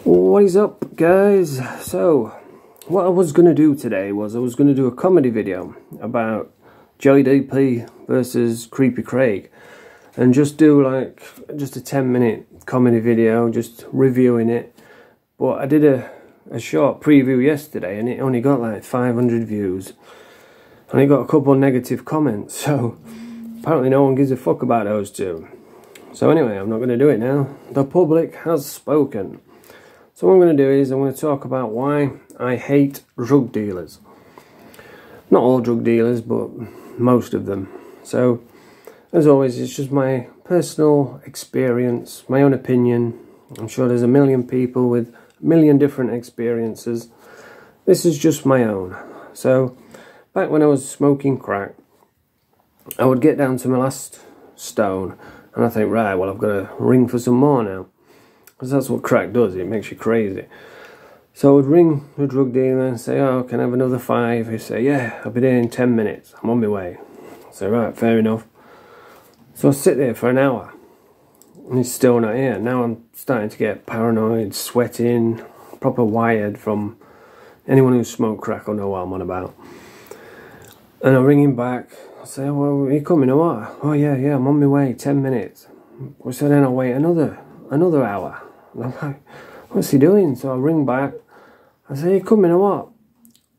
What is up, guys? So what I was going to do today was I was going to do a comedy video about Joey DP versus Creepy Craig, and just do like just a 10-minute comedy video just reviewing it. But I did a short preview yesterday and it only got like 500 views and it got a couple of negative comments, so apparently no one gives a fuck about those two. So anyway, I'm not going to do it now. The public has spoken. So what I'm going to do is I'm going to talk about why I hate drug dealers. Not all drug dealers, but most of them. So, as always, it's just my personal experience, my own opinion. I'm sure there's a million people with a million different experiences. This is just my own. So, back when I was smoking crack, I would get down to my last stone, and I think, right, well, I've got to ring for some more now. Because that's what crack does, it makes you crazy. So I would ring the drug dealer and say, oh, can I have another 5? He'd say, yeah, I'll be there in 10 minutes, I'm on my way. I'd say, right, fair enough. So I sit there for an hour, and he's still not here. Now I'm starting to get paranoid, sweating, proper wired. From anyone who's smoked crack will know what I'm on about. And I ring him back, I say, oh, well, are you coming or what? Oh yeah, I'm on my way, 10 minutes. So then I'll wait another hour. And I'm like, what's he doing? So I ring back. I say, you coming or what?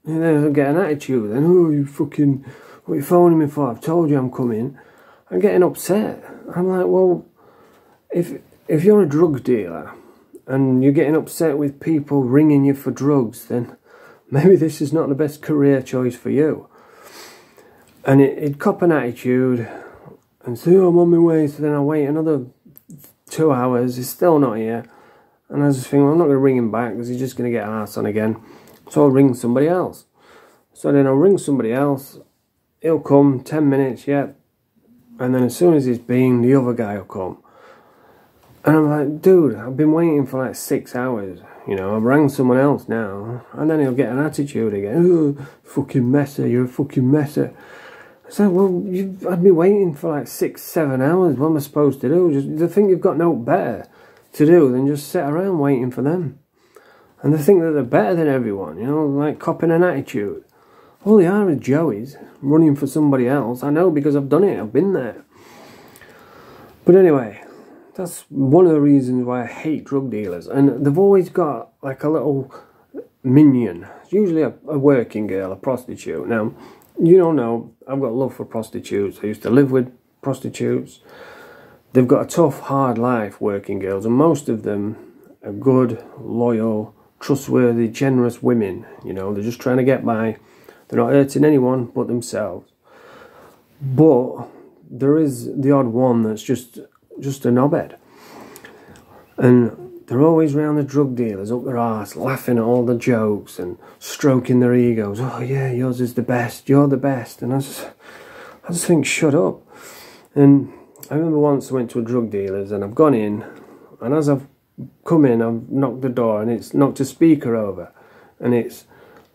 And then I get an attitude. And oh, you fucking, what are you phoning me for? I've told you I'm coming. I'm getting upset. I'm like, well, if you're a drug dealer and you're getting upset with people ringing you for drugs, then maybe this is not the best career choice for you. And it'd cop an attitude and say, oh, I'm on my way. So then I wait another 2 hours, he's still not here. And I was just thinking, well, I'm not going to ring him back because he's just going to get arse on again. So I'll ring somebody else. So then I'll ring somebody else. He'll come, 10 minutes, yeah. And then as soon as he's been, the other guy will come. And I'm like, dude, I've been waiting for like 6 hours. You know, I've rang someone else now. And then he'll get an attitude again. Oh, fucking messer, you're a fucking messer. So, well, I'd be waiting for like 6-7 hours. What am I supposed to do? They think you've got no better to do than just sit around waiting for them. And they think that they're better than everyone, you know, like copping an attitude. All they are is Joeys running for somebody else. I know because I've done it. I've been there. But anyway, that's one of the reasons why I hate drug dealers. And they've always got like a little minion. It's usually a working girl, a prostitute. Now, you don't know, I've got love for prostitutes. I used to live with prostitutes. They've got a tough, hard life, working girls, and most of them are good, loyal, trustworthy, generous women. You know, they're just trying to get by. They're not hurting anyone but themselves. But there is the odd one that's just a knobhead. And they're always round the drug dealers, up their arse, laughing at all the jokes and stroking their egos. Oh yeah, yours is the best, you're the best. And I just think, shut up. And I remember once I went to a drug dealer's and I've gone in, and as I've come in, I've knocked the door and it's knocked a speaker over, and it's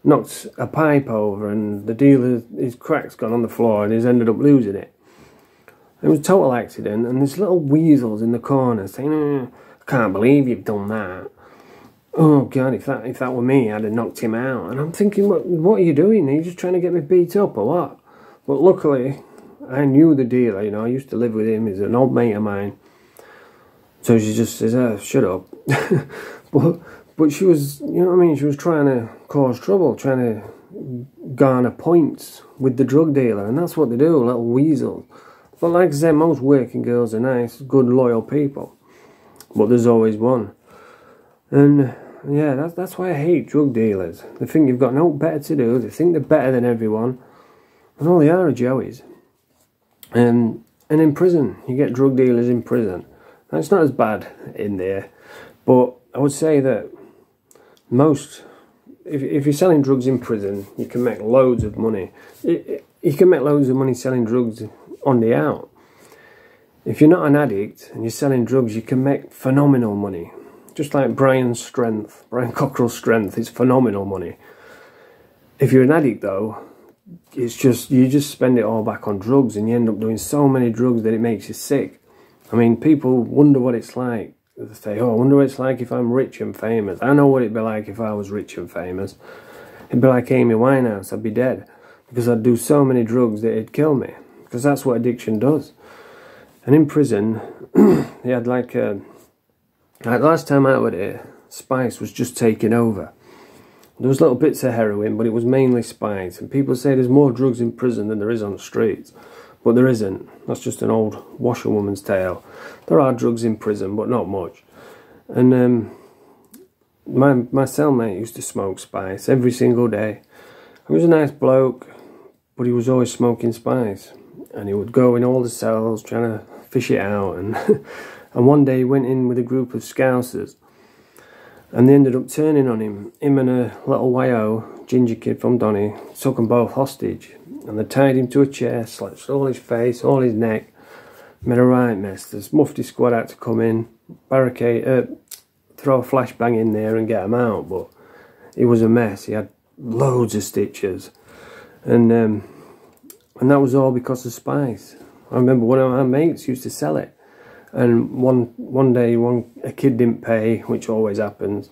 knocked a pipe over, and the dealer, his crack's gone on the floor and he's ended up losing it. It was a total accident, and there's little weasels in the corner saying, can't believe you've done that. Oh God, if that were me, I'd have knocked him out. And I'm thinking, what are you doing? Are you just trying to get me beat up or what? But luckily, I knew the dealer, you know, I used to live with him, he's an old mate of mine. So she just says, oh, shut up. but she was, you know what I mean, she was trying to cause trouble, trying to garner points with the drug dealer, and that's what they do, little weasels. But like I said, most working girls are nice, good, loyal people. But there's always one. And yeah, that's why I hate drug dealers. They think you've got no better to do. They think they're better than everyone. And all they are Joeys. And in prison, you get drug dealers in prison. Now, it's not as bad in there. But I would say that most, if you're selling drugs in prison, you can make loads of money. You can make loads of money selling drugs on the out. If you're not an addict and you're selling drugs, you can make phenomenal money. Just like Brian Cockrell's strength is phenomenal money. If you're an addict though, it's just, you just spend it all back on drugs and you end up doing so many drugs that it makes you sick. I mean, people wonder what it's like they say, oh, I wonder what it's like if I'm rich and famous. I know what it'd be like if I was rich and famous. It'd be like Amy Winehouse. I'd be dead, because I'd do so many drugs that it'd kill me, because that's what addiction does. And in prison, they had like last time out with it, spice was just taking over. There was little bits of heroin, but it was mainly spice. And people say there's more drugs in prison than there is on the streets. But there isn't. That's just an old washerwoman's tale. There are drugs in prison, but not much. And my cellmate used to smoke spice every single day. He was a nice bloke, but he was always smoking spice. And he would go in all the cells trying to fish it out. And, and one day he went in with a group of Scousers. And they ended up turning on him. Him and a little YO, ginger kid from Donny, took them both hostage. And they tied him to a chair, slashed all his face, all his neck. Made a right mess. The Mufti squad had to come in, barricade, throw a flashbang in there and get him out. But it was a mess. He had loads of stitches. And that was all because of spice. I remember one of my mates used to sell it. And one day a kid didn't pay, which always happens.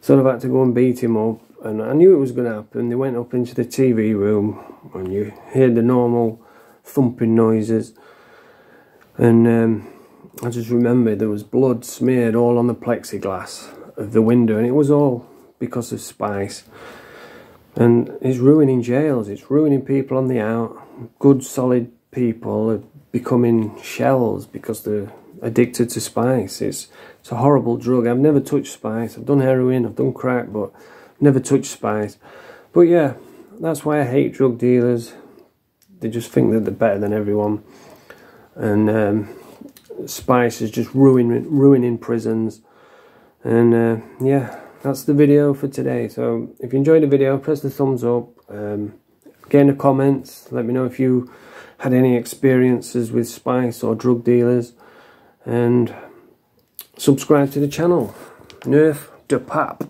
So I've had to go and beat him up. And I knew it was going to happen. They went up into the TV room and you heard the normal thumping noises. And I just remember there was blood smeared all on the plexiglass of the window. And it was all because of spice. And it's ruining jails. It's ruining people on the out. Good, solid people are becoming shells because they're addicted to spice. It's a horrible drug. I've never touched spice. I've done heroin, I've done crack, but never touched spice. But yeah, that's why I hate drug dealers. They just think that they're better than everyone. And spice is just ruining prisons. And yeah, that's the video for today. So if you enjoyed the video, press the thumbs up. Get in the comments. Let me know if you had any experiences with spice or drug dealers. And subscribe to the channel. Nerf de Pap.